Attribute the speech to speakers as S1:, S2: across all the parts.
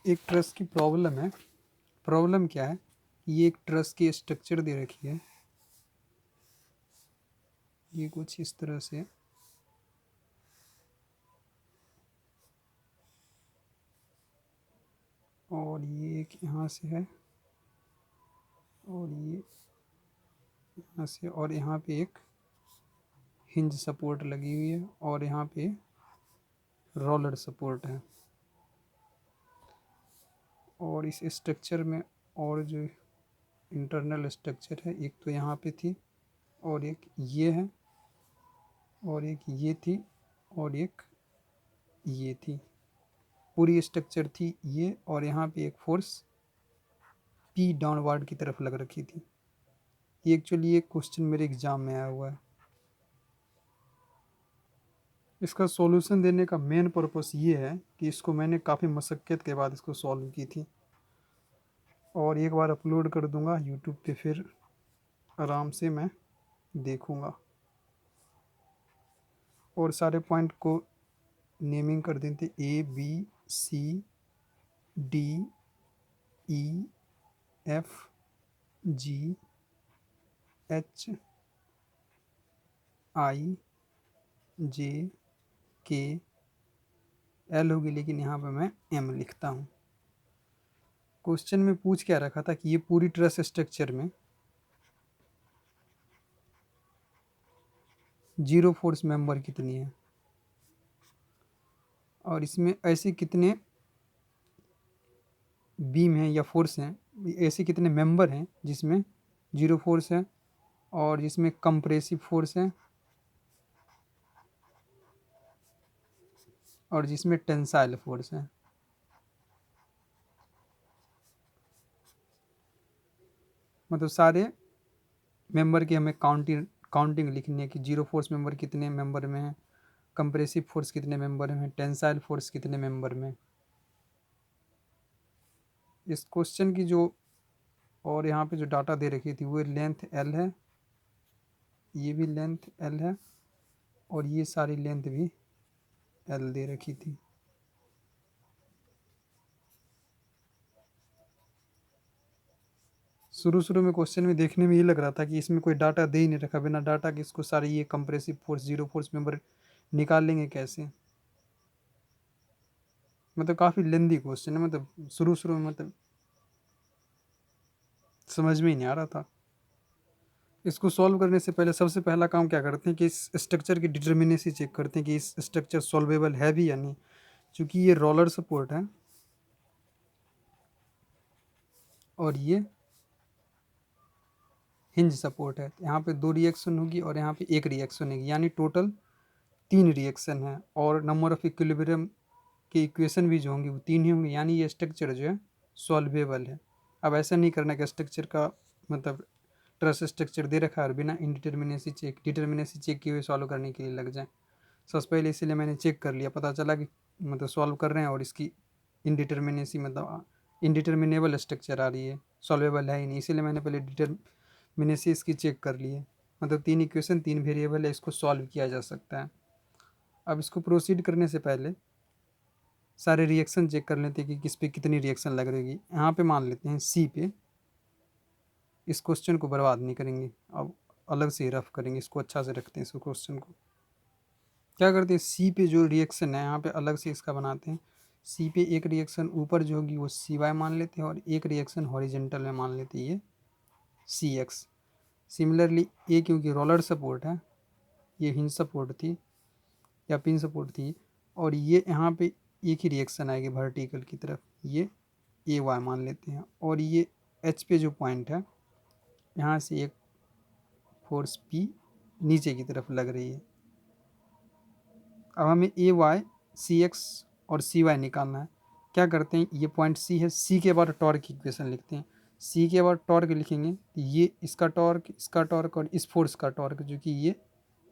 S1: एक ट्रस की प्रॉब्लम है। प्रॉब्लम क्या है? ये एक ट्रस की स्ट्रक्चर दे रखी है, ये कुछ इस तरह से। और ये एक यहाँ से है, और ये यहाँ से, और यहाँ पे एक हिंज सपोर्ट लगी हुई है, और यहाँ पे रोलर सपोर्ट है। और इस स्ट्रक्चर में और जो इंटरनल स्ट्रक्चर है, एक तो यहाँ पे थी, और एक ये है, और एक ये थी, और एक ये थी। पूरी स्ट्रक्चर थी ये, और यहाँ पे एक फोर्स पी डाउनवर्ड की तरफ लग रखी थी। ये एक्चुअली एक क्वेश्चन मेरे एग्जाम में आया हुआ है। इसका सॉल्यूशन देने का मेन पर्पस ये है कि इसको मैंने काफ़ी मशक्क़त के बाद इसको सॉल्व की थी, और एक बार अपलोड कर दूंगा यूट्यूब पे, फिर आराम से मैं देखूंगा और सारे पॉइंट को नेमिंग कर देते, A B C D E F G H I J K L होगी, लेकिन यहाँ पे मैं एम लिखता हूँ। क्वेश्चन में पूछ क्या रखा था कि ये पूरी ट्रस स्ट्रक्चर में जीरो फोर्स मेंबर कितनी है, और इसमें ऐसे कितने बीम हैं या फोर्स हैं, ऐसे कितने मेंबर हैं जिसमें जीरो फोर्स है, और जिसमें कंप्रेसिव फोर्स है, और जिसमें टेंसाइल फोर्स है। मतलब सारे मेंबर की हमें काउंटिंग लिखनी है कि जीरो फोर्स मेंबर कितने मेंबर में है, कंप्रेसिव फोर्स कितने मेंबर में, टेंसाइल फोर्स कितने मेंबर में। इस क्वेश्चन की जो और यहाँ पे जो डाटा दे रखी थी वो लेंथ एल है, ये भी लेंथ एल है, और ये सारी लेंथ भी एल दे रखी थी। शुरू में क्वेश्चन में देखने में ये लग रहा था कि इसमें कोई डाटा दे ही नहीं रखा, बिना डाटा के इसको सारी ये compressive force zero force member निकाल लेंगे कैसे। मतलब काफ़ी लेंदी क्वेश्चन है, मतलब शुरू में मतलब समझ में ही नहीं आ रहा था। इसको सॉल्व करने से पहले सबसे पहला काम क्या करते हैं कि इस स्ट्रक्चर की डिटर्मिनेसी चेक करते हैं कि इस स्ट्रक्चर सॉल्वेबल है भी या नहीं। क्योंकि ये रोलर सपोर्ट है और ये हिंज सपोर्ट है, यहाँ पे 2 रिएक्शन होगी और यहाँ पे 1 रिएक्शन होगी, यानी टोटल 3 रिएक्शन है। और नंबर ऑफ इक्विलिब्रियम के इक्वेशन भी जो होंगी वो 3 ही होंगे, यानी ये स्ट्रक्चर जो है सॉल्वेबल है। अब ऐसा नहीं करना कि स्ट्रक्चर का मतलब ट्रस स्ट्रक्चर दे रखा है और बिना डिटर्मिनेसी चेक किए हुए सॉल्व करने के लिए लग जाए। सबसे पहले इसीलिए मैंने चेक कर लिया, पता चला कि मतलब सॉल्व कर रहे हैं और इसकी इनडिटर्मिनेसी मतलब इनडिटर्मिनेबल स्ट्रक्चर आ रही है, सॉल्वेबल है ही नहीं, इसीलिए मैंने पहले डिटर्मिनेसी इसकी चेक कर ली है। मतलब 3 इक्वेशन 3 वेरिएबल है, इसको सॉल्व किया जा सकता है। अब इसको प्रोसीड करने से पहले सारे रिएक्शन चेक कर लेते हैं कि किस पे कितनी रिएक्शन लग रही है। यहाँ पे मान लेते हैं सी पे, इस क्वेश्चन को बर्बाद नहीं करेंगे, अब अलग से ही रफ करेंगे, इसको अच्छा से रखते हैं। इसको क्वेश्चन को क्या करते हैं, सी पे जो रिएक्शन है यहाँ पे अलग से इसका बनाते हैं। सी पे एक रिएक्शन ऊपर जो होगी वो सी वाई मान लेते हैं, और एक रिएक्शन हॉरिजेंटल में मान लेते हैं ये सी एक्स। सिमिलरली ए क्योंकि रोलर सपोर्ट है, ये हिंज सपोर्ट थी या पिन सपोर्ट थी, और ये यहाँ पे एक ही रिएक्शन आएगी वर्टिकल की तरफ, ये ए वाई मान लेते हैं। और ये एच पे जो पॉइंट है यहाँ से एक फोर्स पी नीचे की तरफ लग रही है। अब हमें ए वाई सी एक्स और सी वाई निकालना है। क्या करते हैं, ये पॉइंट सी है, सी के बाद टॉर्क की इक्वेशन लिखते हैं। सी के बाद टॉर्क लिखेंगे तो ये इसका टॉर्क और इस फोर्स का टॉर्क, जो कि ये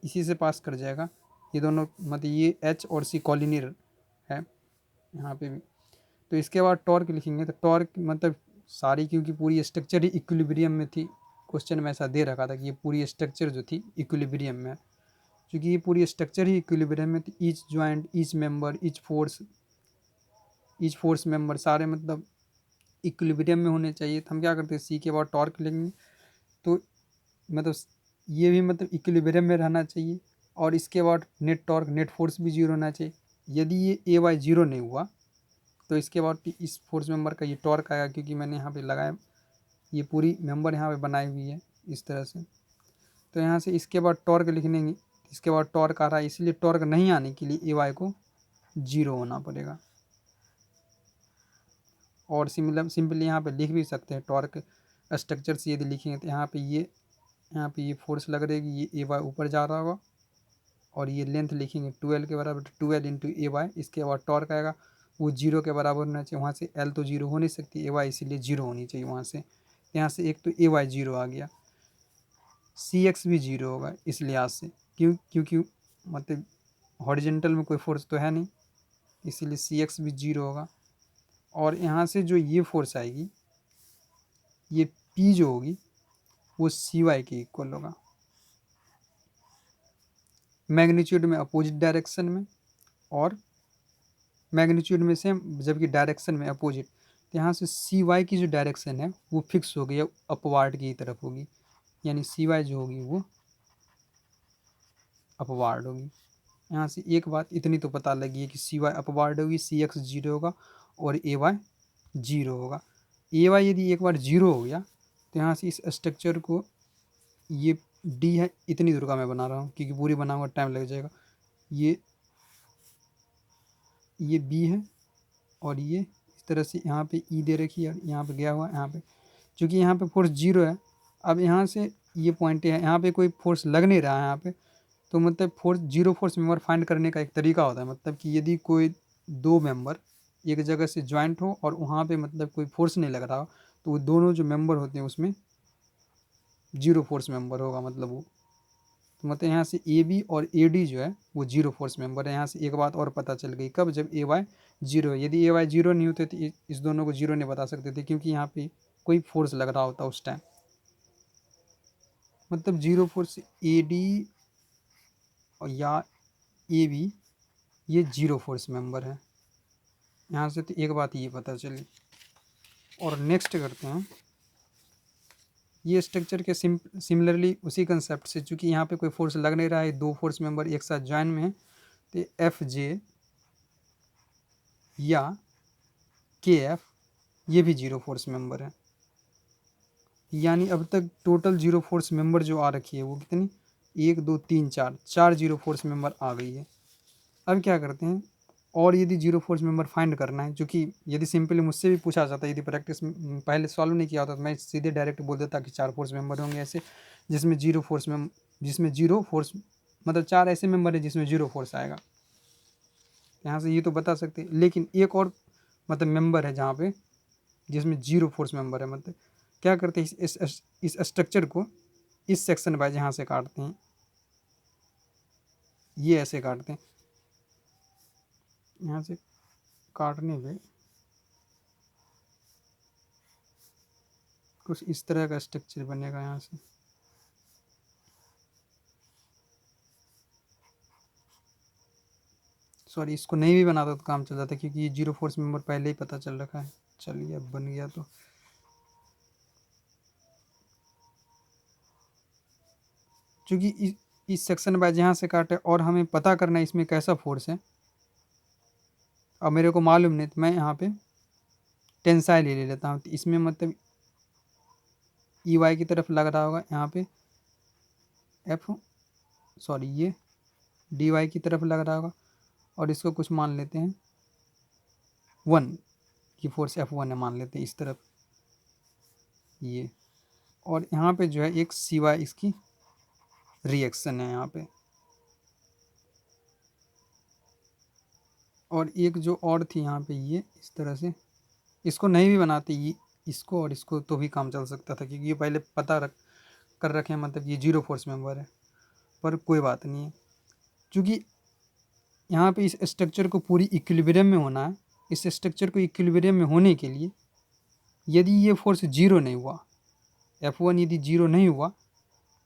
S1: इसी से पास कर जाएगा। ये दोनों मतलब ये एच और सी कॉलिनियर है यहाँ पे भी। तो इसके बाद टॉर्क लिखेंगे, तो टॉर्क मतलब सारी, क्योंकि पूरी स्ट्रक्चर ही इक्विलिब्रियम में थी, क्वेश्चन में ऐसा दे रखा था कि ये पूरी स्ट्रक्चर जो थी इक्विलिब्रियम में, क्योंकि ये पूरी स्ट्रक्चर ही इक्विलिब्रियम में थी। Each joint, each member, each force, each force member सारे मतलब इक्विलिब्रियम में होने चाहिए। तो हम क्या करते हैं, सी के बाद टॉर्क लेंगे, तो मतलब ये भी मतलब इक्विलिब्रियम में रहना चाहिए, और इसके बाद नेट टॉर्क नेट फोर्स भी जीरो होना चाहिए। यदि ये ए वाई जीरो नहीं हुआ तो इसके बाद इस फोर्स मेंबर का ये टॉर्क आएगा, क्योंकि मैंने यहाँ पे लगाया, ये पूरी मेंबर यहाँ पे बनाई हुई है इस तरह से। तो यहाँ से इसके बाद टॉर्क लिखने, इसके बाद टॉर्क आ रहा है, इसलिए टॉर्क नहीं आने के लिए ए वाई को जीरो होना पड़ेगा। और सिंपली यहाँ पे लिख भी सकते हैं टॉर्क स्ट्रक्चर से यदि लिखेंगे तो यहाँ पे ये फोर्स लग रहेगी, ये ए वाई ऊपर जा रहा होगा, और ये लेंथ लिखेंगे 12 के बराबर, 12 इंटू ए वाई। इसके बाद टॉर्क आएगा, वो जीरो के बराबर होना चाहिए, वहाँ से एल तो जीरो हो नहीं सकती, ए वाई इसीलिए जीरो होनी चाहिए वहाँ से। यहाँ से एक तो ए वाई जीरो आ गया, सी एक्स भी जीरो होगा इस लिहाज से, क्योंकि मतलब हॉरिजेंटल में कोई फोर्स तो है नहीं, इसीलिए सी एक्स भी जीरो होगा। और यहाँ से जो ये फोर्स आएगी, ये पी जो होगी वो सी वाई के इक्वल होगा, मैग्नीट्यूड में अपोजिट डायरेक्शन में, और मैग्नीट्यूड में सेम जबकि डायरेक्शन में अपोजिट। तो यहाँ से सी वाई की जो डायरेक्शन है वो फिक्स हो गई है, अपवार्ड की तरफ होगी, यानी सी वाई जो होगी वो अपवार्ड होगी। यहाँ से एक बात इतनी तो पता लगी है कि सी वाई अपवार्ड होगी, सी एक्स जीरो होगा और ए वाई जीरो होगा। ए वाई यदि एक बार जीरो हो गया तो यहाँ से इस स्ट्रक्चर को, ये डी है, इतनी दूर का मैं बना रहा हूँ क्योंकि पूरी बनाऊंगा टाइम लग जाएगा। ये बी है, और ये इस तरह से यहाँ पे ई दे रखी है, यहाँ पे गया हुआ है, यहाँ पे चूँकि यहाँ पे फोर्स जीरो है। अब यहाँ से ये पॉइंट है, यहाँ पे कोई फोर्स लग नहीं रहा है यहाँ पे, तो मतलब force zero force member find करने का एक तरीका होता है, मतलब कि यदि कोई दो मेंबर एक जगह से ज्वाइंट हो और वहाँ पे मतलब कोई फोर्स नहीं लग रहा हो, तो वो दोनों जो मेंबर होते हैं उसमें जीरो फोर्स मेंबर होगा, मतलब वो, तो मतलब यहाँ से ए बी और ए डी जो है वो जीरो फोर्स मेंबर है। यहाँ से एक बात और पता चल गई, कब, जब ए वाई जीरो है। यदि ए वाई जीरो नहीं होते तो इस दोनों को जीरो नहीं बता सकते थे, क्योंकि यहाँ पे कोई फोर्स लग रहा होता उस टाइम, मतलब जीरो फोर्स ए डी या ए बी ये जीरो फोर्स मेंबर है। यहाँ से तो एक बात ये पता चली। और नेक्स्ट करते हैं, ये स्ट्रक्चर के सिमिलरली उसी कंसेप्ट से, चूँकि यहाँ पे कोई फोर्स लग नहीं रहा है, दो फोर्स मेंबर एक साथ ज्वाइन में है, तो एफ जे या के एफ ये भी जीरो फोर्स मेंबर है। यानी अब तक टोटल जीरो फोर्स मेंबर जो आ रखी है वो कितनी, 1 2 3 4, 4 जीरो फोर्स मेंबर आ गई है। अब क्या करते हैं, और यदि जीरो फोर्स मेंबर फाइंड करना है, क्योंकि यदि सिंपली मुझसे भी पूछा जाता, यदि प्रैक्टिस पहले सॉल्व नहीं किया होता तो मैं सीधे डायरेक्ट बोल देता कि 4 फोर्स मेंबर होंगे ऐसे, जिसमें जीरो फोर्स मतलब 4 ऐसे मेंबर है जिसमें जीरो फोर्स आएगा। यहाँ से ये तो बता सकते हैं, लेकिन एक और मतलब मेंबर है जहाँ पे जिसमें जीरो फोर्स मेंबर है, मतलब क्या करते हैं, इस स्ट्रक्चर को इस सेक्शन वाइज यहाँ से काटते हैं, ये ऐसे काटते हैं, यहाँ से काटने पे कुछ इस तरह का स्ट्रक्चर बनेगा। यहाँ से सॉरी, इसको नहीं भी बनाता तो काम चल जाता, क्योंकि ये जीरो फोर्स मेंबर पहले ही पता चल रखा है। चलिए अब बन गया। तो चूँकि इस सेक्शन वाइज यहाँ से काटे और हमें पता करना है इसमें कैसा फोर्स है, अब मेरे को मालूम नहीं, तो मैं यहाँ पे टेंसाइल ले लेता हूँ। तो इसमें मतलब ई वाई की तरफ लग रहा होगा, यहाँ पे एफ सॉरी ये डी वाई की तरफ लग रहा होगा, और इसको कुछ मान लेते हैं 1 की फोर्स F1 है, मान लेते हैं इस तरफ ये, और यहाँ पे जो है एक सी वाई इसकी रिएक्शन है यहाँ पे, और एक जो और थी यहाँ पे ये इस तरह से, इसको नहीं भी बनाते ये, इसको और इसको तो भी काम चल सकता था, क्योंकि ये पहले कर रखे हैं, मतलब ये जीरो फोर्स मेंबर है। पर कोई बात नहीं है, क्योंकि यहाँ पे इस स्ट्रक्चर को पूरी इक्विलिब्रियम में होना है। इस स्ट्रक्चर को इक्विलिब्रियम में होने के लिए यदि ये फोर्स जीरो नहीं हुआ, F1 यदि जीरो नहीं हुआ,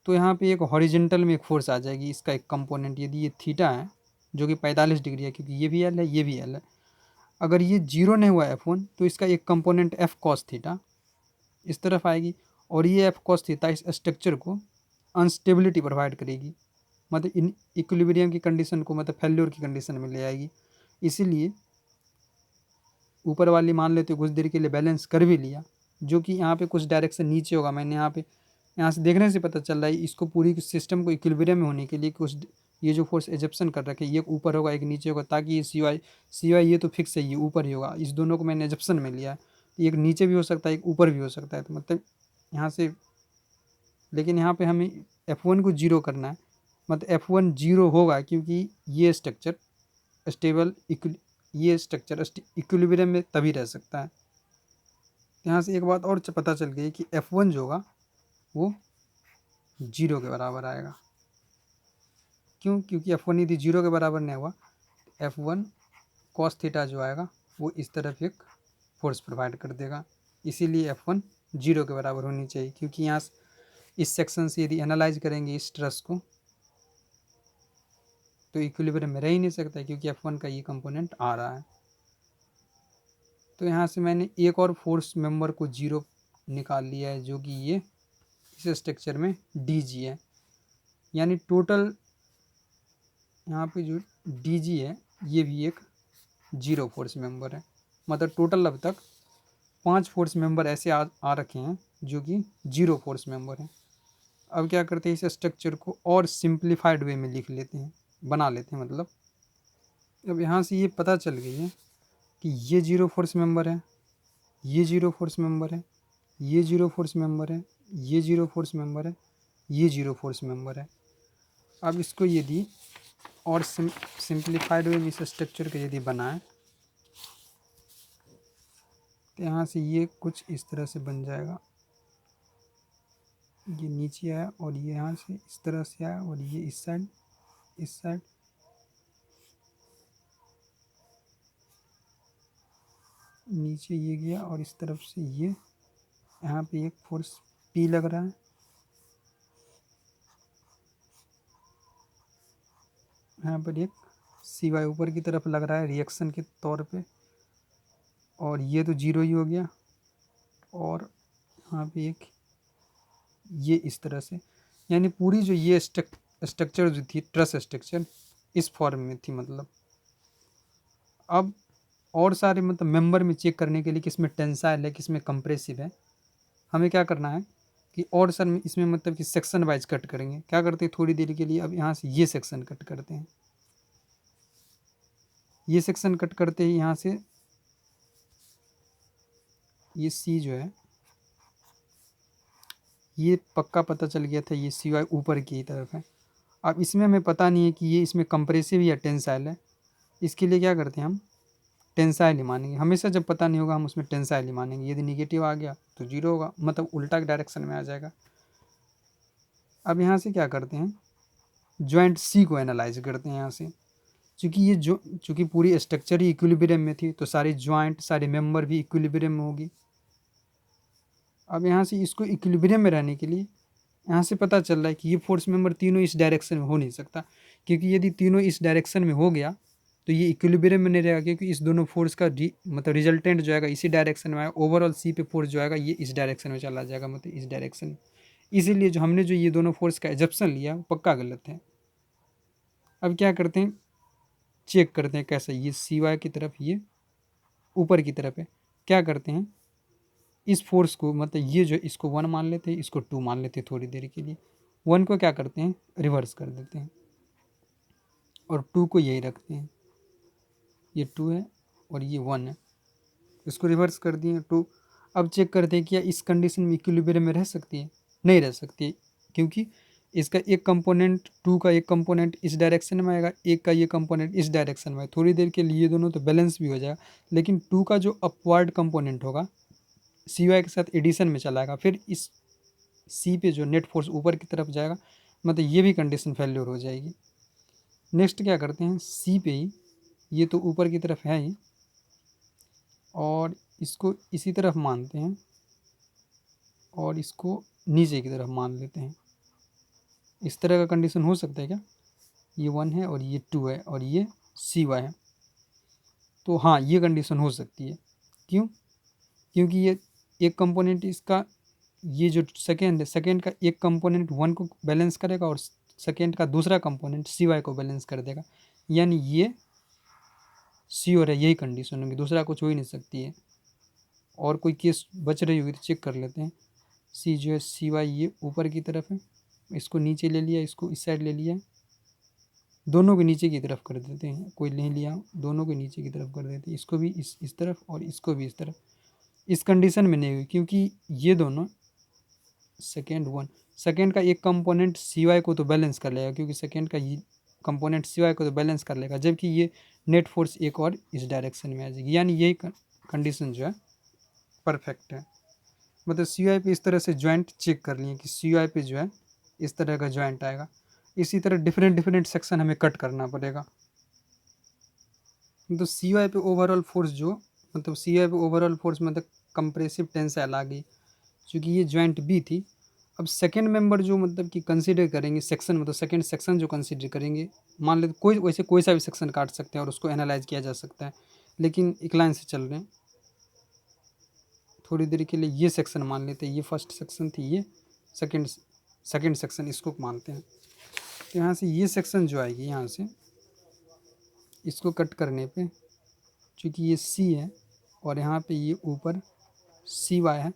S1: तो यहाँ पे एक हॉरिजेंटल में एक फोर्स आ जाएगी, इसका एक कंपोनेंट, यदि ये थीटा है जो कि 45 डिग्री है, क्योंकि ये भी एल है ये भी एल है, अगर ये जीरो नहीं हुआ F1 तो इसका एक कंपोनेंट F cos थीटा इस तरफ आएगी और ये F cos थीटा इस स्ट्रक्चर को अनस्टेबिलिटी प्रोवाइड करेगी, मतलब इन इक्विलिब्रियम की कंडीशन को मतलब फेल्योर की कंडीशन में ले आएगी। इसीलिए ऊपर वाली मान लेते हो कुछ देर के लिए बैलेंस कर भी लिया, जो कि यहाँ पे कुछ डायरेक्शन नीचे होगा। मैंने यहाँ से देखने से पता चल रहा है इसको पूरी सिस्टम को इक्विलिब्रियम में होने के लिए कुछ ये जो फोर्स एजप्शन कर रखे ये ऊपर होगा एक नीचे होगा, ताकि ये सी वाई ये तो फिक्स है ये ऊपर ही होगा। इस दोनों को मैंने एजप्शन में लिया है, एक नीचे भी हो सकता है एक ऊपर भी हो सकता है। तो मतलब यहाँ से, लेकिन यहाँ पे हमें F1 को जीरो करना है, मतलब F1 जीरो होगा क्योंकि ये स्ट्रक्चर स्टेबल ये स्ट्रक्चर इक्विलिब्रियम में तभी रह सकता है। यहाँ से एक बात और पता चल गई कि F1 जो होगा वो जीरो के बराबर आएगा। क्यों? क्योंकि F1 यदि जीरो के बराबर नहीं हुआ F1 cos थीटा जो आएगा वो इस तरफ एक फोर्स प्रोवाइड कर देगा। इसीलिए F1 जीरो के बराबर होनी चाहिए, क्योंकि यहाँ इस सेक्शन से यदि एनालाइज करेंगे इस ट्रस को तो इक्विलिब्रियम में रह ही नहीं सकता, क्योंकि F1 का ये कंपोनेंट आ रहा है। तो यहाँ से मैंने एक और फोर्स मेंबर को जीरो निकाल लिया है, जो कि ये इस स्ट्रक्चर में DG है। यानी टोटल यहाँ पे जो DG है ये भी एक जीरो फोर्स मेंबर है। मतलब टोटल अब तक 5 फोर्स मेंबर ऐसे आ रखे हैं जो कि जीरो फोर्स मेंबर हैं। अब क्या करते हैं, इस स्ट्रक्चर को और सिंप्लीफाइड वे में लिख लेते हैं, बना लेते हैं। मतलब अब यहाँ से ये पता चल गई है कि ये जीरो फोर्स मेंबर है, ये जीरो फोर्स मेंबर है, ये जीरो फोर्स मेंबर है, ये जीरो फोर्स मेंबर है, ये जीरो फोर्स मेंबर है। अब इसको यदि और सिंप्लीफाइड वे में इस स्ट्रक्चर का यदि बनाएं तो यहाँ से ये कुछ इस तरह से बन जाएगा। ये नीचे आया और ये यहाँ से इस तरह से आया और ये इस साइड नीचे ये गया और इस तरफ से ये यहाँ पे एक फोर्स P लग रहा है। यहाँ पर एक CY ऊपर की तरफ लग रहा है रिएक्शन के तौर पे, और ये तो जीरो ही हो गया। और यहाँ पे एक ये इस तरह से, यानी पूरी जो ये स्ट्रक्चर जो थी ट्रस स्ट्रक्चर इस फॉर्म में थी। मतलब अब और सारे मतलब मेंबर में चेक करने के लिए किसमें टेंसाइल है किसमें कंप्रेसिव है, हमें क्या करना है कि और सर में इसमें मतलब कि सेक्शन वाइज कट करेंगे। क्या करते हैं थोड़ी देर के लिए, अब यहाँ से ये सेक्शन कट करते हैं, ये सेक्शन कट करते ही यहाँ से ये C जो है ये पक्का पता चल गया था ये CY ऊपर की तरफ है। अब इसमें हमें पता नहीं है कि ये इसमें कंप्रेसिव या टेंसाइल है, इसके लिए क्या करते हैं हम टेंसाइल ही मानेंगे। हमेशा जब पता नहीं होगा हम उसमें टेंसाइल ही मानेंगे। यदि निगेटिव आ गया तो जीरो होगा, मतलब उल्टा डायरेक्शन में आ जाएगा। अब यहाँ से क्या करते हैं जॉइंट C को एनालाइज करते हैं। यहाँ से चूँकि पूरी स्ट्रक्चर ही इक्विलिब्रियम में थी तो सारी जॉइंट सारे मेंबर भी इक्विलिब्रियम में होगी। अब यहाँ से इसको इक्विलिब्रियम में रहने के लिए यहाँ से पता चल रहा है कि ये फोर्स मेंबर तीनों इस डायरेक्शन में हो नहीं सकता, क्योंकि यदि तीनों इस डायरेक्शन में हो गया तो ये इक्विलिब्रियम में नहीं रहेगा, क्योंकि इस दोनों फोर्स का मतलब रिजल्टेंट जो आएगा इसी डायरेक्शन में आएगा। ओवरऑल C पे फोर्स जो आएगा ये इस डायरेक्शन में चला जाएगा, मतलब इस डायरेक्शन में। इसीलिए जो हमने जो ये दोनों फोर्स का एजप्शन लिया वो पक्का गलत है। अब क्या करते हैं चेक करते हैं कैसा, ये CY की तरफ ये ऊपर की तरफ है। क्या करते हैं इस फोर्स को मतलब ये जो इसको 1 मान लेते हैं, इसको 2 मान लेते हैं थोड़ी देर के लिए। 1 को क्या करते हैं रिवर्स कर देते हैं और 2 को यही रखते हैं। ये 2 है और ये 1 है, इसको रिवर्स कर दिए 2। अब चेक करते हैं कि क्या इस कंडीशन में इक्विलिब्रियम में रह सकती है, नहीं रह सकती है, क्योंकि इसका एक कंपोनेंट 2 का एक कंपोनेंट इस डायरेक्शन में आएगा, एक का ये कंपोनेंट इस डायरेक्शन में। थोड़ी देर के लिए दोनों तो बैलेंस भी हो जाएगा, लेकिन 2 का जो अपवर्ड कंपोनेंट होगा CY के साथ एडिशन में चलाएगा, फिर इस C पे जो नेट फोर्स ऊपर की तरफ जाएगा, मतलब ये भी कंडीशन फेल्योर हो जाएगी। नेक्स्ट क्या करते हैं C पे ही, ये तो ऊपर की तरफ है ही, और इसको इसी तरफ मानते हैं और इसको नीचे की तरफ मान लेते हैं। इस तरह का कंडीशन हो सकता है क्या, ये 1 है और ये 2 है और ये CY है। तो हाँ, ये कंडीशन हो सकती है। क्यों? क्योंकि ये एक कंपोनेंट इसका, ये जो सेकेंड है, सेकेंड का एक कंपोनेंट 1 को बैलेंस करेगा और सेकेंड का दूसरा कंपोनेंट CY को बैलेंस कर देगा, यानी ये श्योर है, यही कंडीशन होगी, दूसरा कुछ हो ही नहीं सकती है। और कोई केस बच रही होगी तो चेक कर लेते हैं। C जो है CY ये ऊपर की तरफ है, इसको नीचे ले लिया, इसको इस साइड ले लिया, दोनों को नीचे की तरफ कर देते हैं, कोई नहीं लिया, दोनों को नीचे की तरफ कर देते हैं, इसको भी इस तरफ और इसको भी इस तरफ। इस कंडीशन में नहीं हुई क्योंकि ये दोनों सेकेंड का एक कंपोनेंट CY को तो बैलेंस कर लेगा, क्योंकि सेकेंड का ये कंपोनेंट CY को तो बैलेंस कर लेगा, जबकि ये नेट फोर्स एक और इस डायरेक्शन में आ जाएगी, यानी यही कंडीशन जो है परफेक्ट है। मतलब CY पे इस तरह से जॉइंट चेक कर लिए कि CY पे जो है इस तरह का जॉइंट आएगा। इसी तरह डिफरेंट सेक्शन हमें कट करना पड़ेगा। तो CY पे ओवरऑल फोर्स जो, मतलब CY पे ओवरऑल फोर्स मतलब कंप्रेसिव टेंसाइल आ गई, क्योंकि ये जॉइंट B थी। अब सेकेंड मेंबर जो मतलब कि कंसीडर करेंगे सेक्शन, मतलब सेकेंड सेक्शन जो कंसीडर करेंगे, मान लेते कोई वैसे कोई सा भी सेक्शन काट सकते हैं और उसको एनालाइज किया जा सकता है, लेकिन एक लाइन से चल रहे हैं। थोड़ी देर के लिए ये सेक्शन मान लेते हैं, ये फर्स्ट सेक्शन थी, ये सेकेंड सेक्शन, इसको मानते हैं। तो यहाँ से ये सेक्शन जो आएगी, यहाँ से इसको कट करने पे, चूँकि ये C है और यहाँ पे ये ऊपर CY है,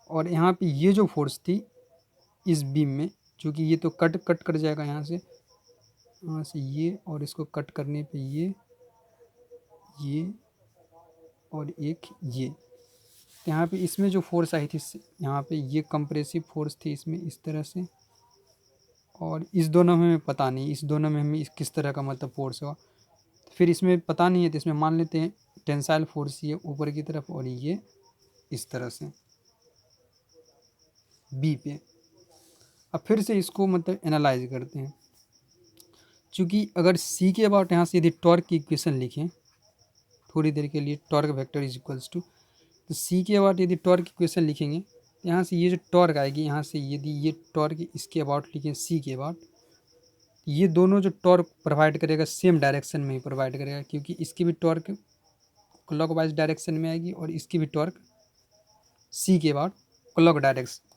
S1: और यहाँ पे ये जो फोर्स थी इस बीम में, चूँकि ये तो कट कर जाएगा यहाँ से ये, और इसको कट करने पे ये और एक ये, तो यहाँ पे इसमें जो फोर्स आई थी, यहाँ पे ये कंप्रेसिव फोर्स थी इसमें इस तरह से, और इस दोनों में हमें पता नहीं, इस दोनों में हमें किस तरह का मतलब फोर्स हुआ, फिर इसमें पता नहीं है, तो इसमें मान लेते हैं टेंसाइल फोर्स ये ऊपर की तरफ और ये इस तरह से B पे। अब फिर से इसको मतलब एनालाइज करते हैं, क्योंकि अगर C के अबाउट यहाँ से यदि टॉर्क की इक्वेशन लिखें थोड़ी देर के लिए, torque vector is equals to, तो C के अबाउट यदि टॉर्क इक्वेशन लिखेंगे तो यहाँ से ये जो टॉर्क आएगी, यहाँ से यदि ये टॉर्क इसके अबाउट लिखें C के अबाउट, ये दोनों जो टॉर्क प्रोवाइड करेगा सेम डायरेक्शन में ही प्रोवाइड करेगा, क्योंकि इसकी भी टॉर्क क्लॉकवाइज डायरेक्शन में आएगी और इसकी भी टॉर्क C के अबाउट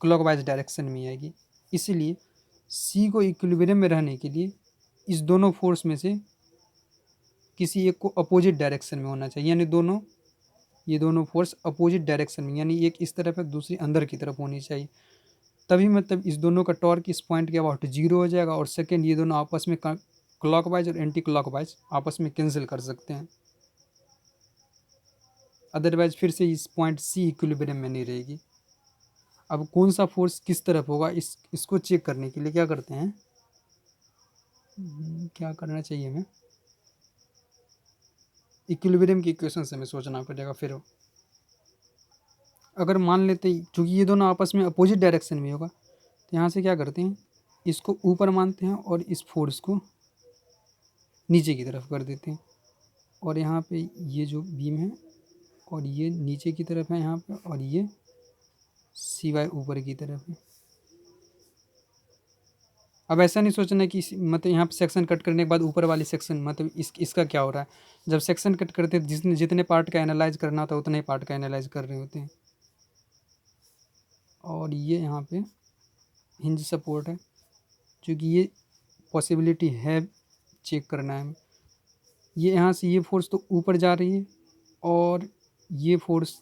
S1: क्लॉकवाइज डायरेक्शन में आएगी। इसीलिए C को इक्विलिब्रियम में रहने के लिए इस दोनों फोर्स में से किसी एक को अपोजिट डायरेक्शन में होना चाहिए, यानी ये दोनों फोर्स अपोजिट डायरेक्शन में, यानी एक इस तरफ है दूसरी अंदर की तरफ होनी चाहिए, तभी मतलब इस दोनों का टॉर्क इस पॉइंट के अबाउट 0 हो जाएगा, और सेकेंड ये दोनों आपस में क्लॉकवाइज और एंटी क्लॉकवाइज आपस में कैंसिल कर सकते हैं। अदरवाइज फिर से इस पॉइंट C इक्विलिब्रियम में नहीं रहेगी। अब कौन सा फोर्स किस तरफ होगा, इसको चेक करने के लिए क्या करते हैं, क्या करना चाहिए हमें, इक्विलिब्रियम की इक्वेशन से हमें सोचना पड़ेगा। फिर अगर मान लेते चूँकि ये दोनों आपस में अपोजिट डायरेक्शन में होगा, तो यहाँ से क्या करते हैं, इसको ऊपर मानते हैं और इस फोर्स को नीचे की तरफ कर देते हैं, और यहाँ पे ये जो बीम है और ये नीचे की तरफ है यहाँ पे, और ये CY ऊपर की तरफ है। अब ऐसा नहीं सोचना कि मतलब यहाँ पे सेक्शन कट करने के बाद ऊपर वाली सेक्शन मतलब इसका क्या हो रहा है, जब सेक्शन कट करते हैं जितने पार्ट का एनालाइज करना होता है उतने ही पार्ट का एनालाइज कर रहे होते हैं। और ये यहाँ पे हिंज सपोर्ट है, क्योंकि ये पॉसिबिलिटी है चेक करना है, ये यहाँ से ये फोर्स तो ऊपर जा रही है, और ये फोर्स,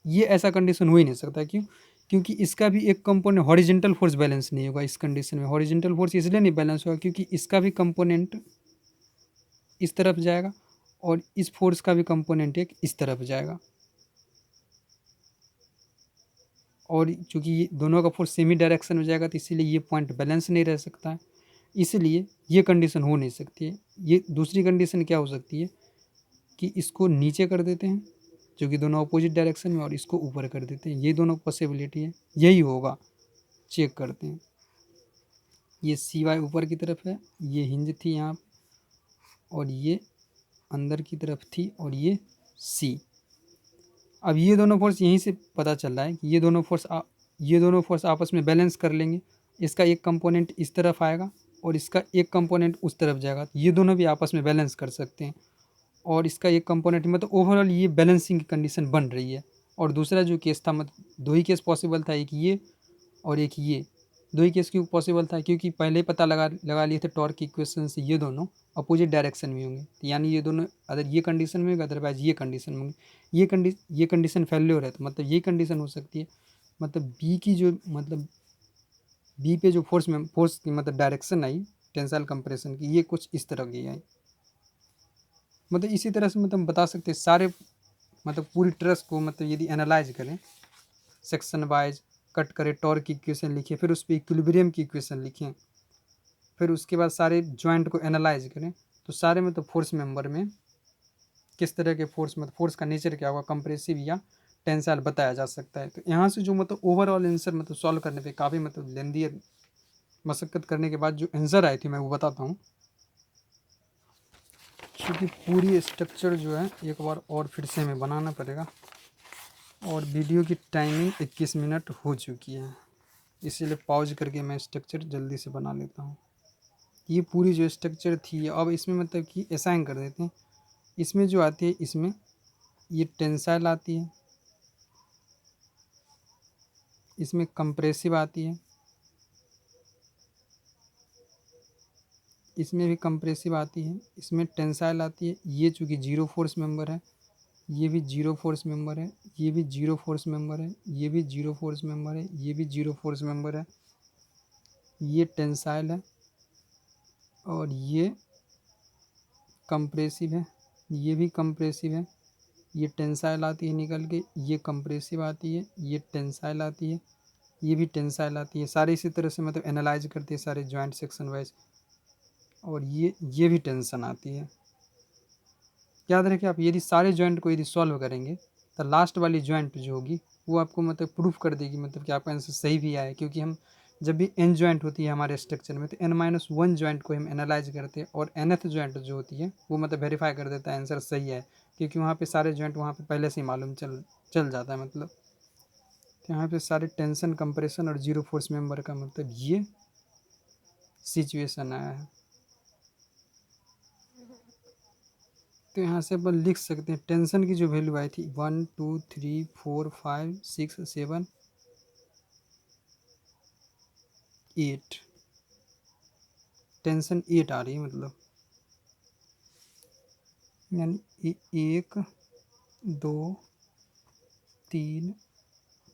S1: ये ऐसा कंडीशन हो ही नहीं सकता। क्यों? क्योंकि इसका भी एक कंपोनेंट हॉरिजेंटल फोर्स बैलेंस नहीं होगा इस कंडीशन में। हॉरिजेंटल फोर्स इसलिए नहीं बैलेंस होगा क्योंकि इसका भी कंपोनेंट इस तरफ जाएगा और इस फोर्स का भी कंपोनेंट एक इस तरफ जाएगा, और चूँकि ये दोनों का फोर्स सेमी डायरेक्शन में जाएगा, तो इसीलिए ये पॉइंट बैलेंस नहीं रह सकता है, इसलिए ये कंडीशन हो नहीं सकती है। ये दूसरी कंडीशन क्या हो सकती है कि इसको नीचे कर देते हैं जो कि दोनों अपोजिट डायरेक्शन में, और इसको ऊपर कर देते हैं, ये दोनों पॉसिबिलिटी है, यही होगा। चेक करते हैं, ये CY ऊपर की तरफ है, ये हिंज थी यहाँ, और ये अंदर की तरफ थी, और ये C। अब ये दोनों फोर्स यहीं से पता चल रहा है कि ये दोनों फोर्स आपस में बैलेंस कर लेंगे। इसका एक कंपोनेंट इस तरफ आएगा और इसका एक कंपोनेंट उस तरफ जाएगा, तो ये दोनों भी आपस में बैलेंस कर सकते हैं। और इसका एक कंपोनेंट मतलब ओवरऑल ये बैलेंसिंग की कंडीशन बन रही है। और दूसरा जो केस था मतलब 2 ही केस पॉसिबल था, एक ये और एक ये। 2 ही केस क्यों पॉसिबल था? क्योंकि पहले ही पता लगा लिए थे टॉर्क की इक्वेशन से ये दोनों अपोजिट डायरेक्शन में होंगे, तो यानी ये दोनों अगर ये कंडीशन में होंगे अदरवाइज ये कंडीशन में होंगे। ये कंडीशन फेल्योर है, तो मतलब ये कंडीशन हो सकती है, मतलब बी की जो मतलब बी पे जो फोर्स की मतलब डायरेक्शन आई टेंसाइल कंप्रेशन की, ये कुछ इस तरह की आई। मतलब इसी तरह से मतलब बता सकते हैं सारे मतलब पूरी ट्रस को मतलब यदि एनालाइज करें सेक्शन वाइज, कट करें, टॉर्क की इक्वेशन लिखें, फिर उस पर इक्विलिब्रियम की इक्वेशन लिखें, फिर उसके बाद सारे जॉइंट को एनालाइज करें, तो सारे मतलब फोर्स मेंबर में किस तरह के फोर्स मतलब फोर्स का नेचर क्या होगा, कंप्रेसिव या टेंसाइल बताया जा सकता है। तो यहाँ से जो मतलब ओवरऑल आंसर मतलब सॉल्व करने पे काफ़ी मतलब लेंदी मशक्क़त करने के बाद जो आंसर आई थी मैं वो बताता हूँ। क्योंकि पूरी स्ट्रक्चर जो है एक बार और फिर से हमें बनाना पड़ेगा, और वीडियो की टाइमिंग 21 मिनट हो चुकी है, इसीलिए पॉज करके मैं स्ट्रक्चर जल्दी से बना लेता हूँ। ये पूरी जो स्ट्रक्चर थी अब इसमें मतलब कि असाइन कर देते हैं। इसमें जो आती है इसमें ये टेंसाइल आती है, इसमें कंप्रेसिव आती है, इसमें भी कंप्रेसिव आती है, इसमें टेंसाइल आती है। ये चूँकि जीरो फोर्स मेंबर है, ये भी जीरो फोर्स मेंबर है, ये भी जीरो फोर्स मेंबर है, ये भी जीरो फोर्स मेंबर है, ये भी जीरो फोर्स मेंबर है, ये टेंसाइल है, और ये कंप्रेसिव है, ये भी कंप्रेसिव है, ये टेंसाइल आती है निकल के, ये कंप्रेसिव आती है, ये टेंसाइल आती है, ये भी टेंसाइल आती है। सारे इसी तरह से मतलब एनालाइज करते हैं सारे जॉइंट सेक्शन वाइज, और ये भी टेंशन आती है। याद रखें आप यदि सारे जॉइंट को यदि सॉल्व करेंगे तो लास्ट वाली जॉइंट जो होगी वो आपको मतलब प्रूफ कर देगी मतलब कि आपका आंसर सही भी आया, क्योंकि हम जब भी एन जॉइंट होती है हमारे स्ट्रक्चर में तो n-1 जॉइंट को हम एनालाइज करते हैं, और nth जॉइंट जो होती है वो मतलब वेरीफाई कर देता है आंसर सही है, क्योंकि वहाँ पे सारे जॉइंट वहाँ पे पहले से ही मालूम चल जाता है। मतलब तो यहाँ पे सारे टेंशन, कंप्रेशन और जीरो फोर्स मेंबर का मतलब ये सिचुएशन आया है। तो यहाँ से अपन लिख सकते हैं टेंशन की जो वैल्यू आई थी 1 2 3 4 5 6 7 8, टेंशन 8 आ रही है, मतलब यानी 1 2 3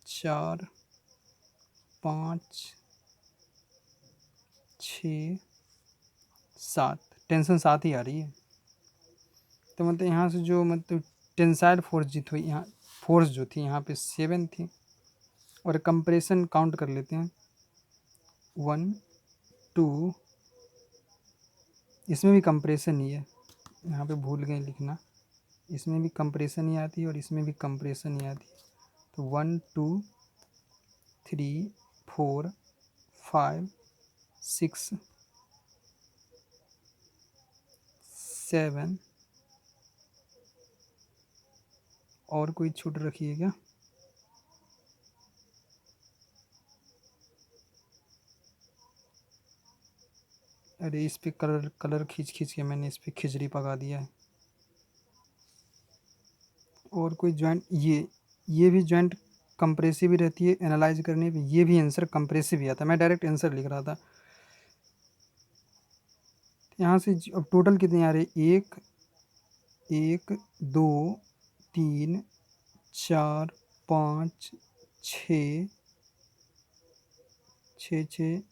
S1: 4 5 6 7, टेंशन 7 ही आ रही है। तो मतलब यहाँ से जो मतलब टेंसाइल फोर्स जी थी यहाँ, फोर्स जो थी यहाँ पे 7 थी, और कंप्रेशन काउंट कर लेते हैं 1 2, इसमें भी कंप्रेशन ही है, यहाँ पे भूल गए लिखना, इसमें भी कंप्रेशन ही आती है और इसमें भी कंप्रेशन ही आती है। तो 1 2 3 4 5 6 7, और कोई छूट रखी है क्या? अरे इस पे कलर कलर खींच खींच के मैंने इस पे खिचड़ी पका दिया है। और कोई जॉइंट ये भी जॉइंट कंप्रेसिव ही रहती है एनालाइज करने पे, ये भी आंसर कंप्रेसिव ही आता है, मैं डायरेक्ट आंसर लिख रहा था। यहाँ से अब टोटल कितने आ रहे, 1 1 2 3 4 5 6 6 6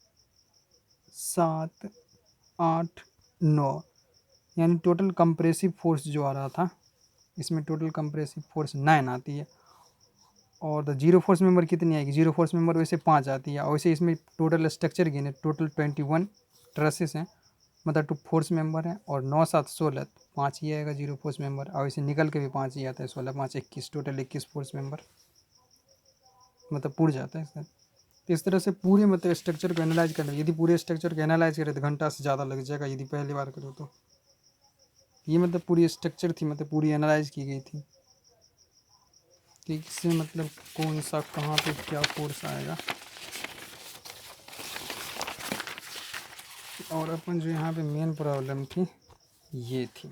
S1: 7 8 9, यानी टोटल कंप्रेसिव फोर्स जो आ रहा था इसमें टोटल कंप्रेसिव फोर्स 9 आती है। और द जीरो फोर्स मेंबर कितनी आएगी, जीरो फोर्स मेंबर वैसे 5 आती है, और वैसे इसमें टोटल स्ट्रक्चर गिने टोटल 21 ट्रसेस हैं, मतलब टू फोर्स मेंबर हैं, और 9 7 16, 5 ही आएगा जीरो फोर्स मेंबर, और वैसे निकल के भी 5 ही आता है, 16 5 21, टोटल 21 फोर्स मेंबर मतलब पूर जाता है इसका। तो इस तरह से पूरे मतलब स्ट्रक्चर को एनालाइज करना, यदि पूरे स्ट्रक्चर को एनालाइज करें तो घंटा से ज़्यादा लग जाएगा यदि पहली बार करो तो। ये मतलब पूरी स्ट्रक्चर थी मतलब पूरी एनालाइज की गई थी कि इससे मतलब कौन सा कहाँ पे क्या फोर्स आएगा। और अपन जो यहाँ पे मेन प्रॉब्लम थी ये थी।